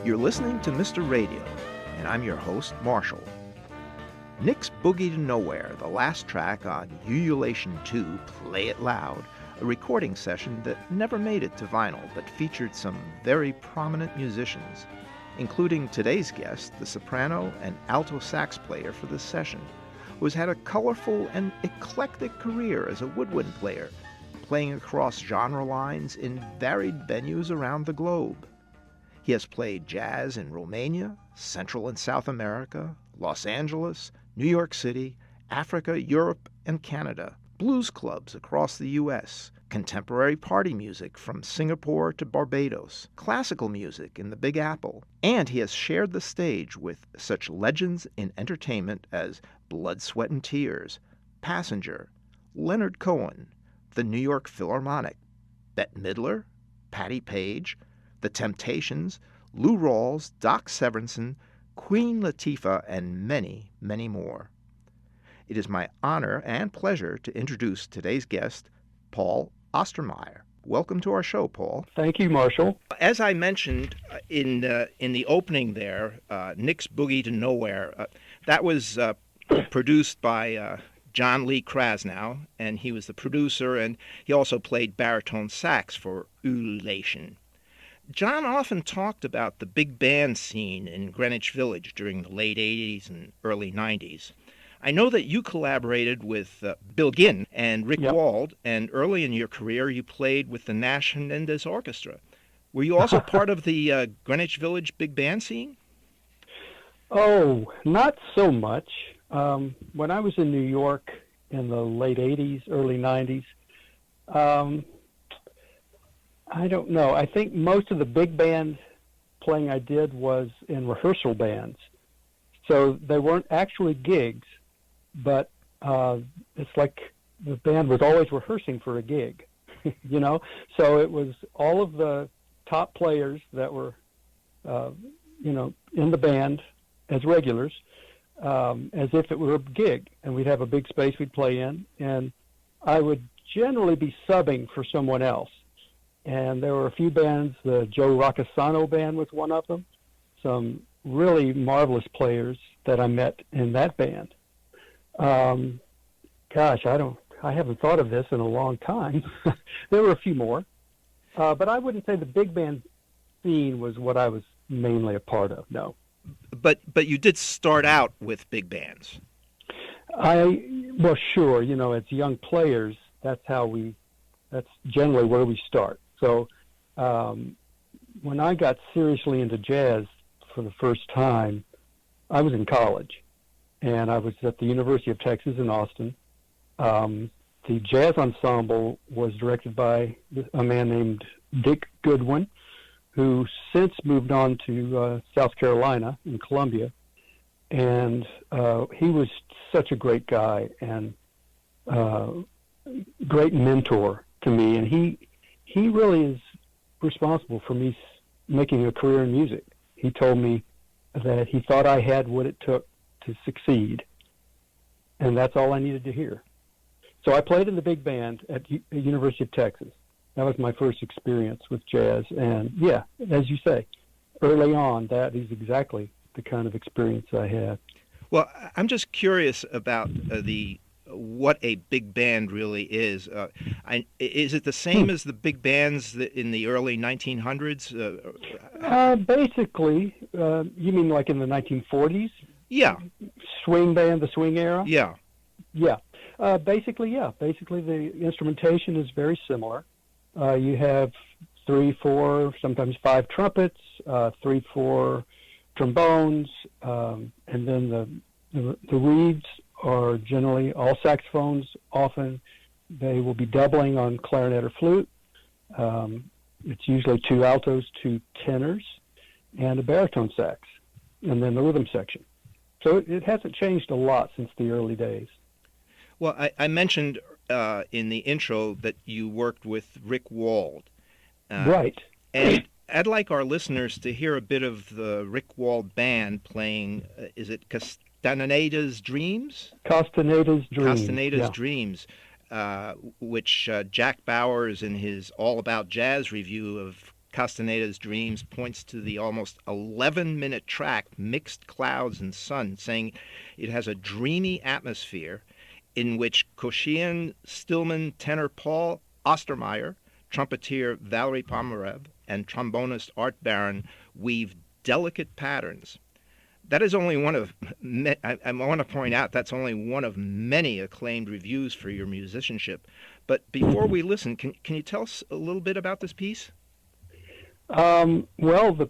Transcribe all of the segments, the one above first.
You're listening to Mr. Radio, and I'm your host, Marshall. Nick's Boogie to Nowhere, the last track on Ululation 2, Play It Loud, a recording session that never made it to vinyl but featured some very prominent musicians, including today's guest, the soprano and alto sax player for this session, who has had a colorful and eclectic career as a woodwind player, playing across genre lines in varied venues around the globe. He has played jazz in Romania, Central and South America, Los Angeles, New York City, Africa, Europe, and Canada, blues clubs across the U.S., contemporary party music from Singapore to Barbados, classical music in the Big Apple, and he has shared the stage with such legends in entertainment as Blood, Sweat, and Tears, Passenger, Leonard Cohen, the New York Philharmonic, Bette Midler, Patti Page, The Temptations, Lou Rawls, Doc Severinsen, Queen Latifah, and many, many more. It is my honor and pleasure to introduce today's guest, Paul Ostermayer. Welcome to our show, Paul. Thank you, Marshall. As I mentioned in the opening there, Nick's Boogie to Nowhere, that was produced by John Lee Krasnow, and he was the producer, and he also played baritone sax for Ululation. John often talked about the big band scene in Greenwich Village during the late 80s and early 90s. I know that you collaborated with Bill Ginn and Rick Wald, and early in your career you played with the Nash Hernandez Orchestra. Were you also part of the Greenwich Village big band scene? Oh, not so much. When I was in New York in the late 80s, early 90s, I don't know. I think most of the big band playing I did was in rehearsal bands. So they weren't actually gigs, but it's like the band was always rehearsing for a gig, you know? So it was all of the top players that were, in the band as regulars, as if it were a gig. And we'd have a big space we'd play in, and I would generally be subbing for someone else. And there were a few bands, the Joe Racasano band was one of them, some really marvelous players that I met in that band. I haven't thought of this in a long time. There were a few more. But I wouldn't say the big band scene was what I was mainly a part of, no. But you did start out with big bands. Well, sure, as young players, that's generally where we start. So when I got seriously into jazz for the first time, I was in college, and I was at the University of Texas in Austin. The jazz ensemble was directed by a man named Dick Goodwin, who since moved on to South Carolina in Columbia, and he was such a great guy and great mentor to me, and he really is responsible for me making a career in music. He told me that he thought I had what it took to succeed, and that's all I needed to hear. So I played in the big band at University of Texas. That was my first experience with jazz, and yeah, as you say, early on, that is exactly the kind of experience I had. Well, I'm just curious about what a big band really is. Is it the same as the big bands in the early 1900s? Basically, you mean like in the 1940s? Yeah. Swing band, the swing era? Yeah. Yeah. Basically, the instrumentation is very similar. You have 3, 4, sometimes 5 trumpets, 3, 4 trombones, and then the reeds are generally all saxophones. Often they will be doubling on clarinet or flute. It's usually 2 altos, 2 tenors, and a baritone sax, and then the rhythm section. So it hasn't changed a lot since the early days. Well, I mentioned in the intro that you worked with Rick Wald. Right. And I'd like our listeners to hear a bit of the Rick Wald band playing, is it Castanada's Dreams? Castaneda's Dreams. Castaneda's yeah. Dreams, which Jack Bowers in his All About Jazz review of Castaneda's Dreams points to the almost 11-minute track Mixed Clouds and Sun, saying it has a dreamy atmosphere in which Koshien, Stillman, tenor Paul Ostermayer, trumpeter Valery Pomerev, and trombonist Art Baron weave delicate patterns. That is only one of, I want to point out, that's only one of many acclaimed reviews for your musicianship. But before we listen, can you tell us a little bit about this piece? Well, the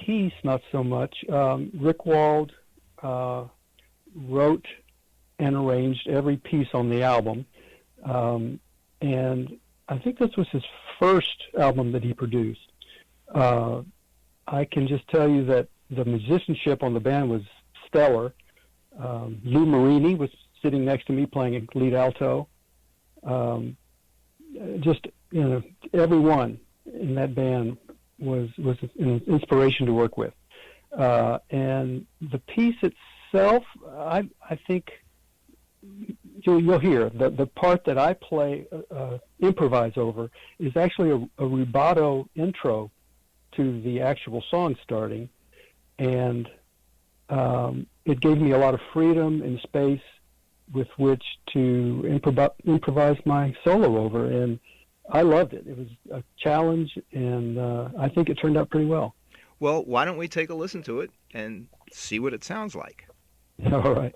piece, not so much. Rick Wald wrote and arranged every piece on the album. And I think this was his first album that he produced. I can just tell you that the musicianship on the band was stellar. Lou Marini was sitting next to me playing lead alto. Just, everyone in that band was an inspiration to work with. And the piece itself, I think you'll hear the part that I play, improvise over, is actually a rubato intro to the actual song starting. And it gave me a lot of freedom and space with which to improvise my solo over, and I loved it. It was a challenge, and I think it turned out pretty well. Well, why don't we take a listen to it and see what it sounds like? All right.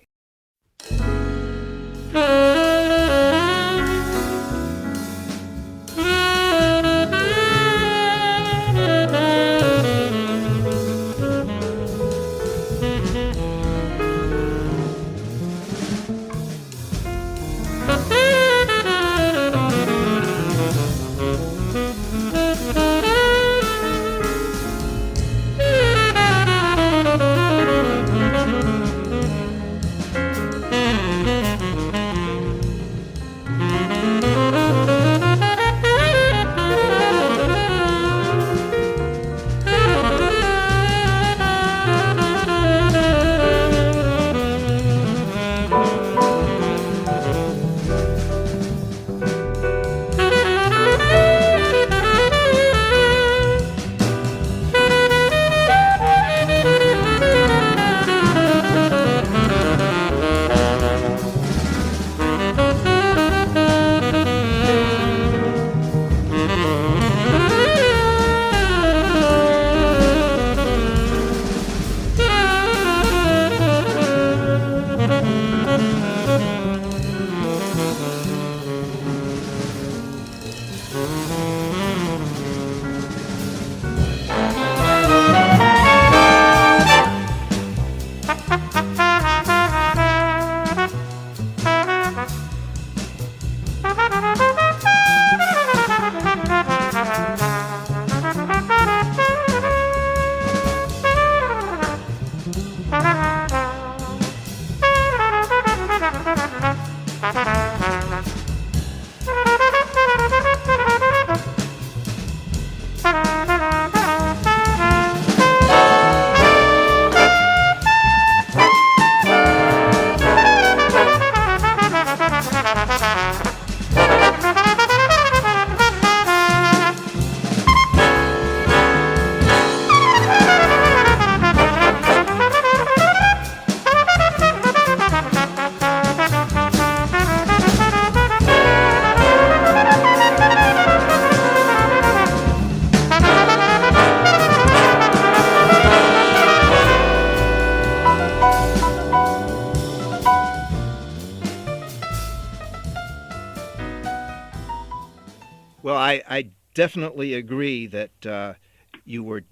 Well, I definitely agree that you were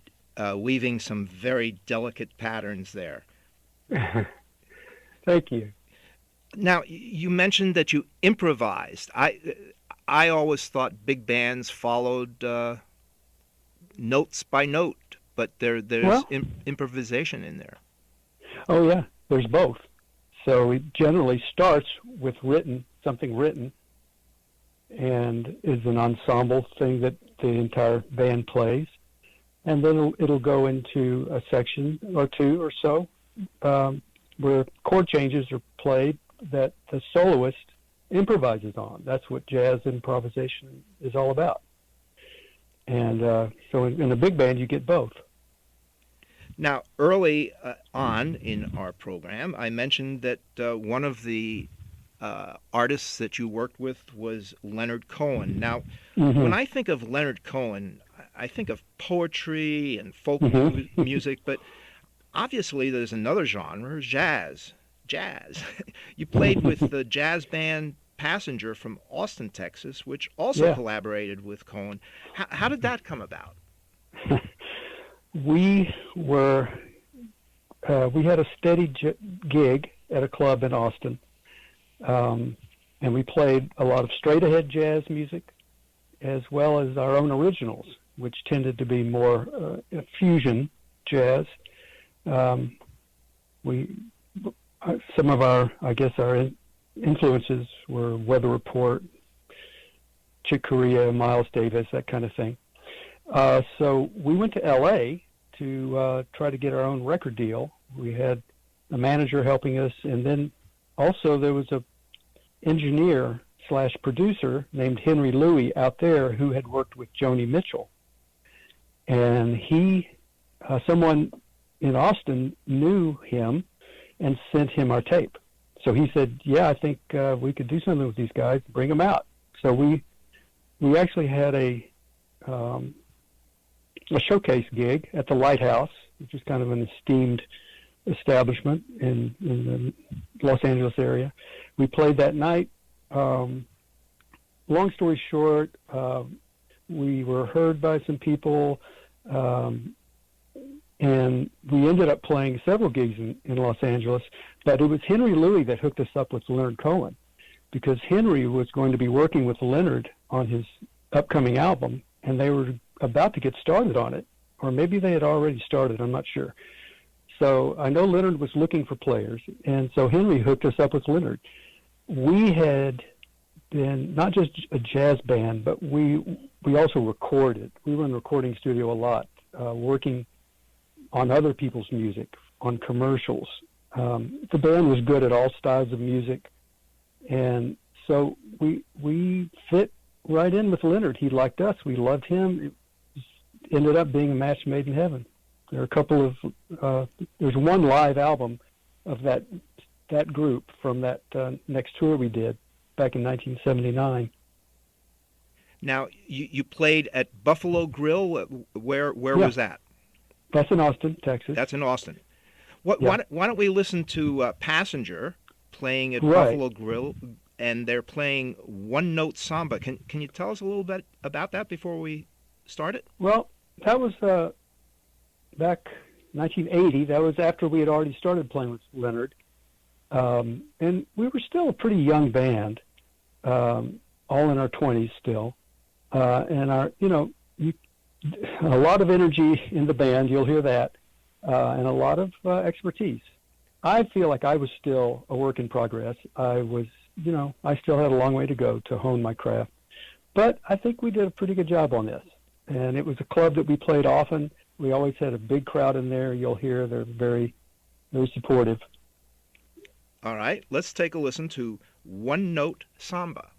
weaving some very delicate patterns there. Thank you. Now, you mentioned that you improvised. I always thought big bands followed notes by note, but there's improvisation in there. Oh, yeah, there's both. So it generally starts with something written, and is an ensemble thing that the entire band plays. And then it'll go into a section or two or so where chord changes are played that the soloist improvises on. That's what jazz improvisation is all about. And so in a big band, you get both. Now, early on in our program, I mentioned that one of the artists that you worked with was Leonard Cohen. Now, when I think of Leonard Cohen, I think of poetry and folk music, but obviously there's another genre, jazz. You played with the jazz band Passenger from Austin, Texas, which also collaborated with Cohen. How did that come about? We had a steady gig at a club in Austin, and we played a lot of straight-ahead jazz music, as well as our own originals, which tended to be more fusion jazz. Some of our influences were Weather Report, Chick Corea, Miles Davis, that kind of thing. So we went to L.A. to try to get our own record deal. We had a manager helping us, and then also there was a engineer/producer named Henry Louie out there who had worked with Joni Mitchell. And someone in Austin knew him and sent him our tape. So he said, yeah, I think we could do something with these guys, bring them out. So we actually had a showcase gig at the Lighthouse, which is kind of an esteemed establishment in the Los Angeles area. We played that night. Long story short, we were heard by some people, and we ended up playing several gigs in Los Angeles, but it was Henry Louie that hooked us up with Leonard Cohen, because Henry was going to be working with Leonard on his upcoming album, and they were about to get started on it, or maybe they had already started, I'm not sure. So I know Leonard was looking for players, and so Henry hooked us up with Leonard. We had been not just a jazz band, but we also recorded. We were in the recording studio a lot, working on other people's music, on commercials. The band was good at all styles of music, and so we fit right in with Leonard. He liked us. We loved him. It ended up being a match made in heaven. There are a couple of there's one live album of that group from that next tour we did back in 1979. Now, you played at Buffalo Grill. Where was that? That's in Austin, Texas. That's in Austin. Why don't we listen to Passenger playing at Buffalo Grill, and they're playing One Note Samba. Can you tell us a little bit about that before we start it? Well, that was back 1980. That was after we had already started playing with Leonard. And we were still a pretty young band, all in our 20s still. And a lot of energy in the band, you'll hear that, and a lot of expertise. I feel like I was still a work in progress. I still had a long way to go to hone my craft. But I think we did a pretty good job on this. And it was a club that we played often. We always had a big crowd in there. You'll hear they're very, very supportive. All right, let's take a listen to One Note Samba.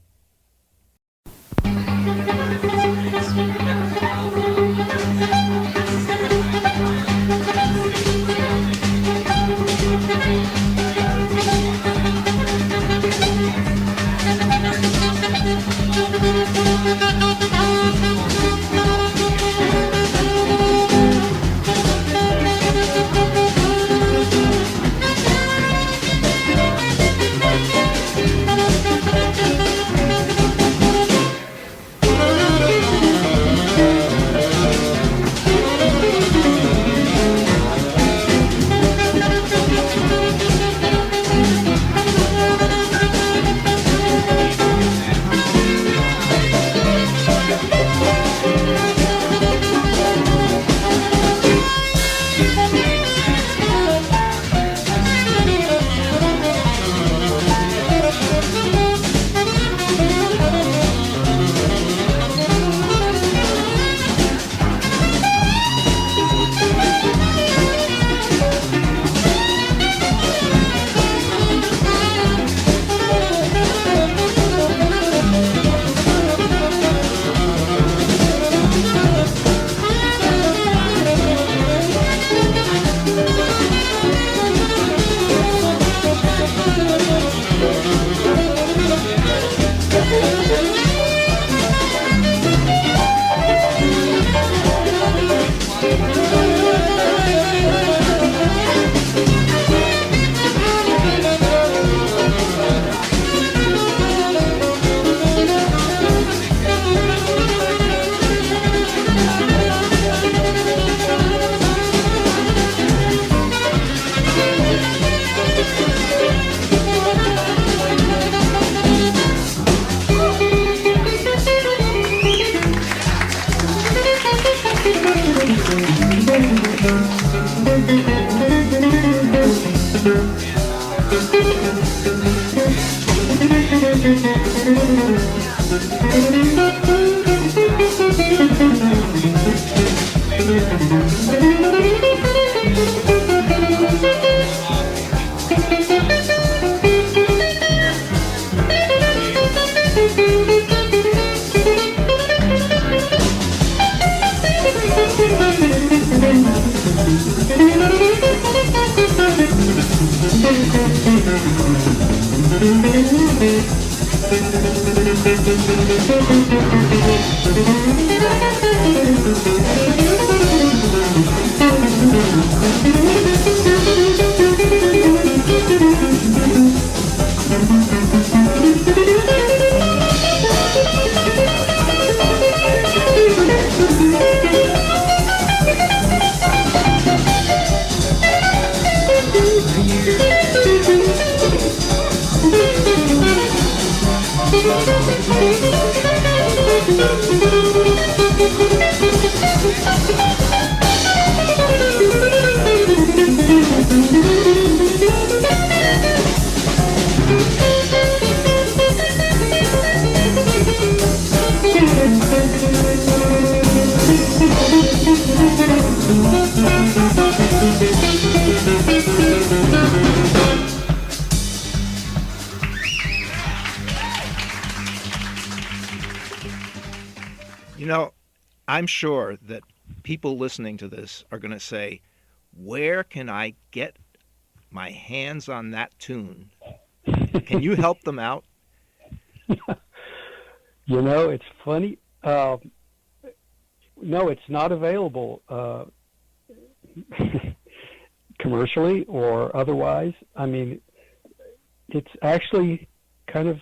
You know, I'm sure that people listening to this are going to say, where can I get my hands on that tune? Can you help them out? You know, it's funny. No, it's not available commercially or otherwise. I mean, it's actually kind of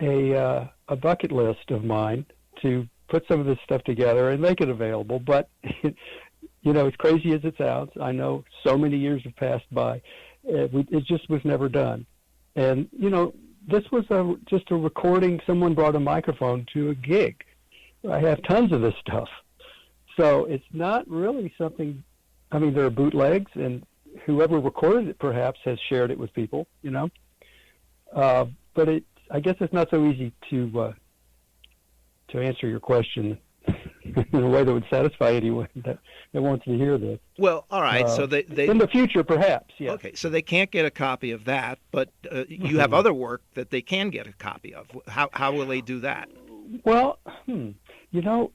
a bucket list of mine to put some of this stuff together and make it available. But, you know, as crazy as it sounds, I know so many years have passed by. It just was never done. And, you know, this was just a recording. Someone brought a microphone to a gig. I have tons of this stuff. So it's not really something, I mean, there are bootlegs, and whoever recorded it perhaps has shared it with people, you know. But I guess it's not so easy to answer your question in a way that would satisfy anyone that wants to hear this. Well, all right. So they in the future, perhaps. Yes. Okay. So they can't get a copy of that, but you have other work that they can get a copy of. How will they do that? Well, you know,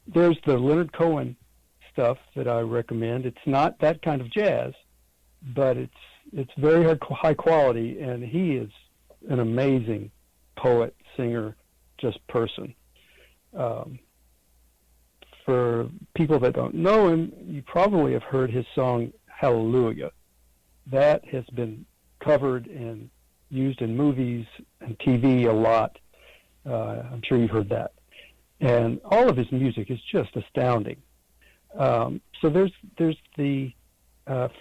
there's the Leonard Cohen stuff that I recommend. It's not that kind of jazz, but it's very high quality, and he is an amazing poet, singer, just person. For people that don't know him, you probably have heard his song Hallelujah. That has been covered and used in movies and TV a lot. I'm sure you've heard that. And all of his music is just astounding. So there's the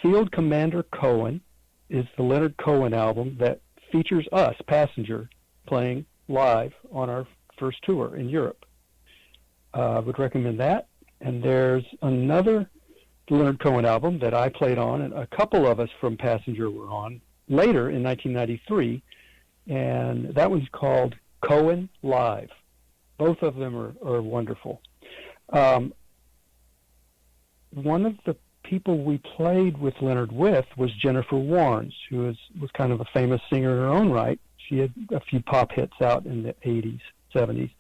Field Commander Cohen is the Leonard Cohen album that features us, Passenger, playing live on our first tour in Europe. I would recommend that. And there's another Leonard Cohen album that I played on, and a couple of us from Passenger were on later in 1993, and that one's called Cohen Live. Both of them are wonderful. One of the people we played with Leonard with was Jennifer Warnes, who was kind of a famous singer in her own right. She had a few pop hits out in the 80s, 70s.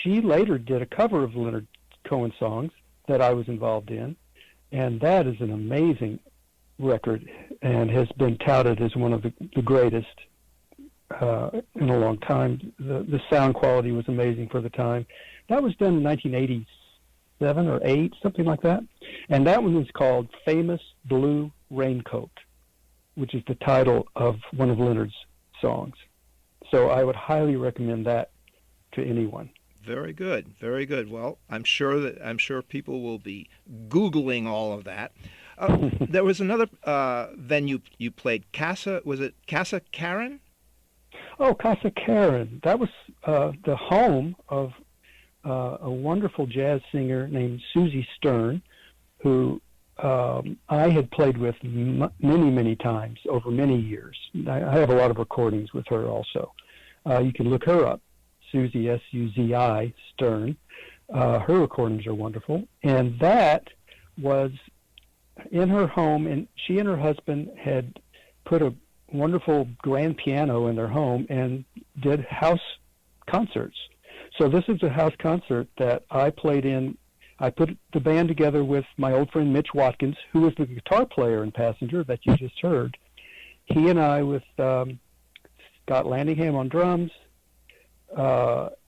She later did a cover of Leonard Cohen songs that I was involved in, and that is an amazing record and has been touted as one of the greatest in a long time. The sound quality was amazing for the time. That was done in 1987 or 8, something like that. And that one was called Famous Blue Raincoat, which is the title of one of Leonard's songs. So I would highly recommend that to anyone. Very good, very good. Well, I'm sure people will be Googling all of that. There was another venue you played. Was it Casa Karen? Oh, Casa Karen. That was the home of a wonderful jazz singer named Susie Stern, who I had played with many, many times over many years. I have a lot of recordings with her also. You can look her up, Susie, S-U-Z-I, Stern. Her recordings are wonderful. And that was in her home, and she and her husband had put a wonderful grand piano in their home and did house concerts. So this is a house concert that I played in. I put the band together with my old friend Mitch Watkins, who was the guitar player in Passenger that you just heard. He and I with Scott Landingham on drums,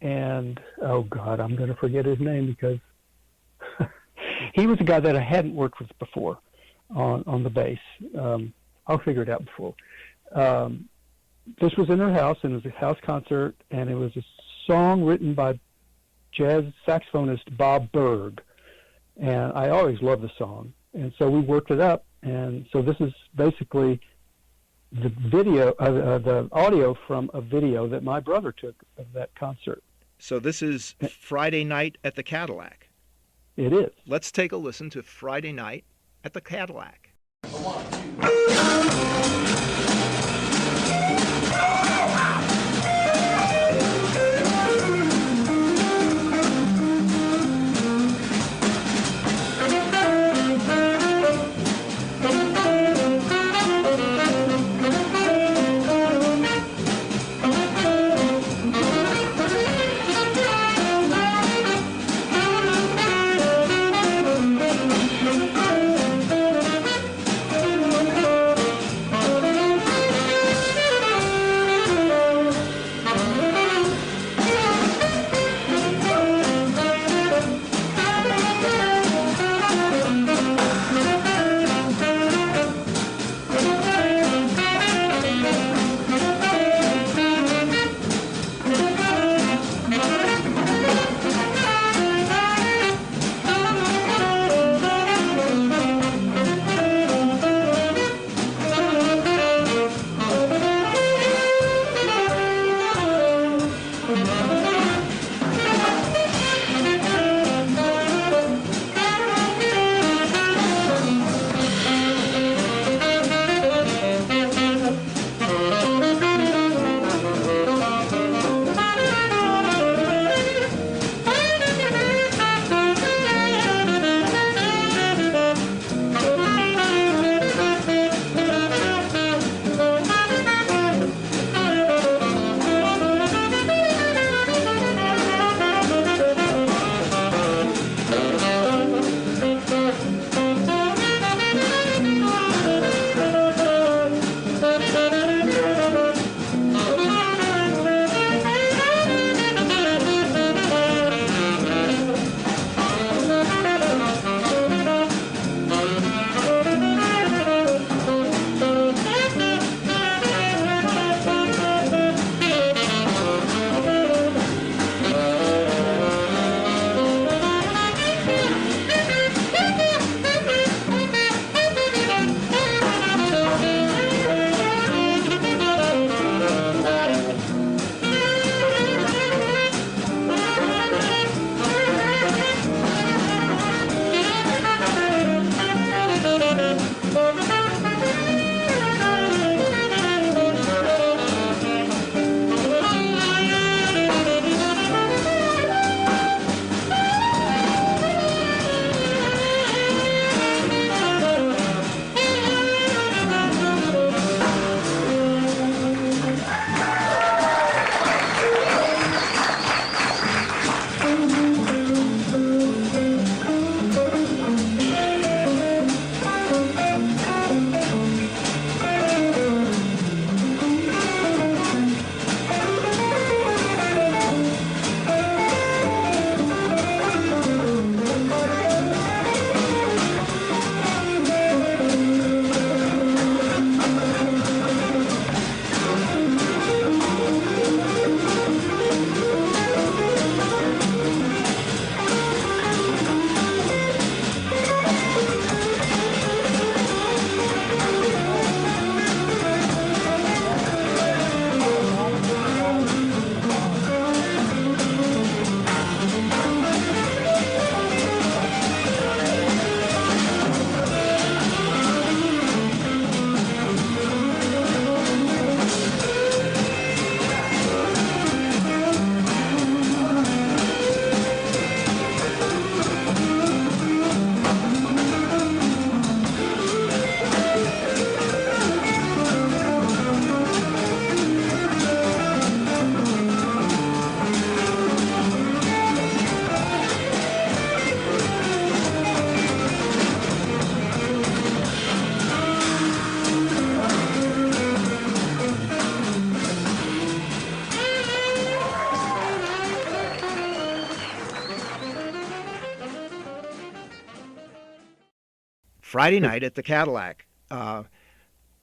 and, oh God, I'm going to forget his name because he was a guy that I hadn't worked with before on the bass. I'll figure it out before. This was in her house, and it was a house concert, and it was a song written by jazz saxophonist Bob Berg, and I always loved the song, and so we worked it up, and so this is basically the video, the audio from a video that my brother took of that concert. So this is Friday Night at the Cadillac. It is. Let's take a listen to Friday Night at the Cadillac. 1, 2. Friday night at the Cadillac.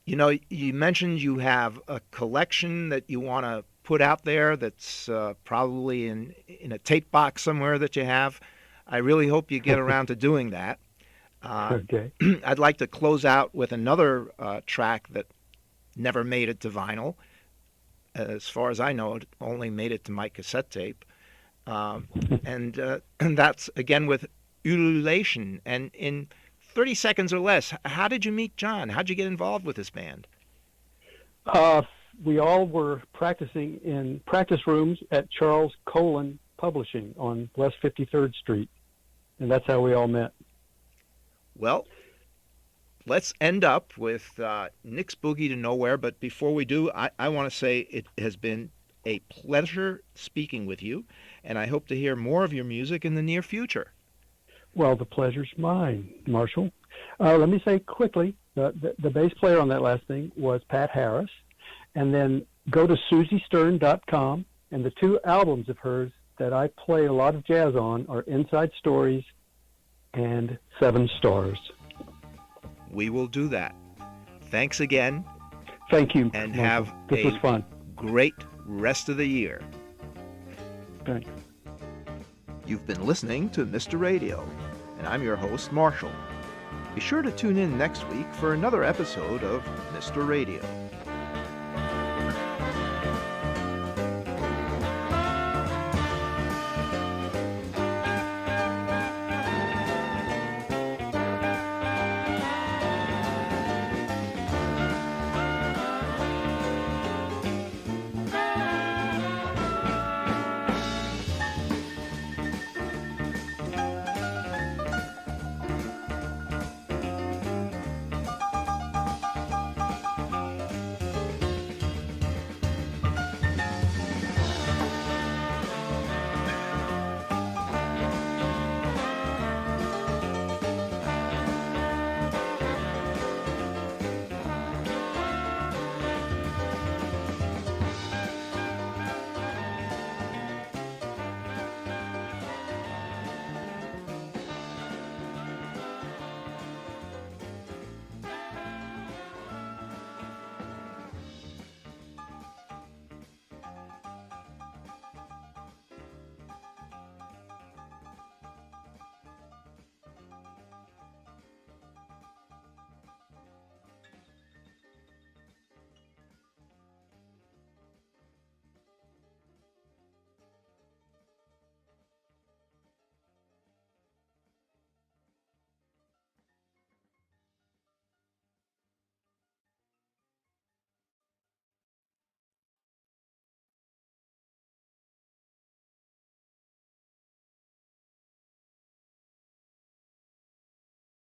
You mentioned you have a collection that you want to put out there that's probably in a tape box somewhere that you have. I really hope you get around to doing that. Okay. I'd like to close out with another track that never made it to vinyl. As far as I know, it only made it to my cassette tape. And that's, again, with Ululation. And in 30 seconds or less, how did you meet John? How'd you get involved with this band? We all were practicing in practice rooms at Charles Colin Publishing on West 53rd Street, and that's how we all met. Well, let's end up with Nick's Boogie to Nowhere, but before we do, I want to say it has been a pleasure speaking with you, and I hope to hear more of your music in the near future. Well, the pleasure's mine, Marshall. Let me say quickly, the bass player on that last thing was Pat Harris. And then go to SusieStern.com, and the two albums of hers that I play a lot of jazz on are Inside Stories and 7 Stars. We will do that. Thanks again. Thank you. And Marshall. have this was fun. Great rest of the year. Thanks. You've been listening to Mr. Radio, and I'm your host, Marshall. Be sure to tune in next week for another episode of Mr. Radio.